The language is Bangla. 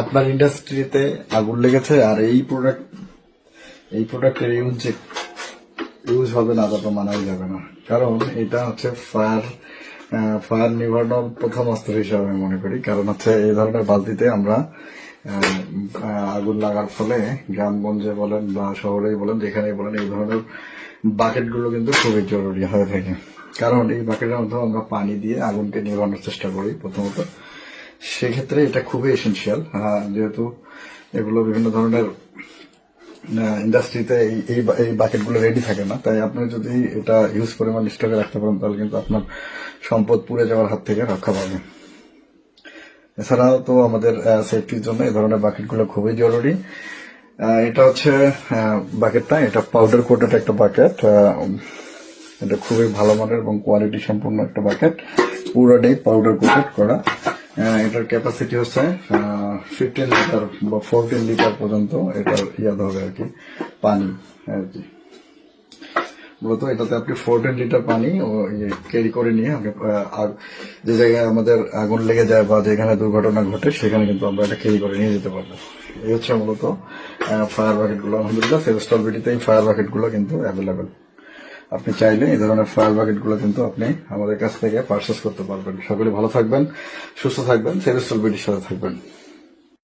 আপনার ইন্ডাস্ট্রিতে আগুন লেগেছে আর এই প্রোডাক্টের ইউজ হবে না, তা তো মানাই যাবে না। কারণ এটা হচ্ছে ফায়ার নিভানোর প্রথম অস্ত্র হিসাবে আমি মনে করি। কারণ হচ্ছে এই ধরনের বালতিতে আমরা আগুন লাগার ফলে গ্রামগঞ্জে বলেন বা শহরেই বলেন, যেখানেই বলেন, এই ধরনের বাকেটগুলো কিন্তু খুবই জরুরি হয়ে থাকে। কারণ এই বাকেটের মধ্যে আমরা পানি দিয়ে আগুনকে নিভানোর চেষ্টা করি প্রথমত। সেক্ষেত্রে এটা খুবই এসেনশিয়াল, যেহেতু এগুলো বিভিন্ন ধরনের ইন্ডাস্ট্রিতে এই বাকেটগুলো রেডি থাকে না। তাই আপনি যদি এটা ইউজ পরিমাণ স্টকে রাখতে পারেন তাহলে কিন্তু আপনার সম্পদ পুড়ে যাওয়ার হাত থেকে রক্ষা পাবে। এছাড়াও তো আমাদের সেফটির জন্য এই ধরনের বাকেটগুলো খুবই জরুরি। এটা হচ্ছে বাকেটটা, এটা পাউডার কোটেড একটা বাকেট। এটা খুবই ভালো মানের এবং কোয়ালিটি সম্পূর্ণ একটা বাকেট, পুরোটাই পাউডার কোটেড করা। এটার ক্যাপাসিটি হচ্ছে 15 লিটার বা 14 লিটার পর্যন্ত এটার ইয়াদ হবে আর কি, পানি আর কি। মূলত এটাতে আপনি 14 লিটার পানি ক্যারি করে নিয়ে আপনি যে জায়গায় আমাদের আগুন লেগে যায় বা যেখানে দুর্ঘটনা ঘটে সেখানে কিন্তু আমরা এটা ক্যারি করে নিয়ে যেতে পারবো। এই হচ্ছে মূলত ফায়ার বাকেটগুলো। আলহামদুলিল্লাহ সেরেস্টল বিডিতে এই ফায়ার বাকেটগুলো কিন্তু অ্যাভেলেবেল। আপনি চাইলে এই ধরনের ফায়ার বাকেটগুলো কিন্তু আপনি আমাদের কাছ থেকে পারচেস করতে পারবেন। সকলে ভালো থাকবেন, সুস্থ থাকবেন, সেরেস্টল বিডির সাথে থাকবেন।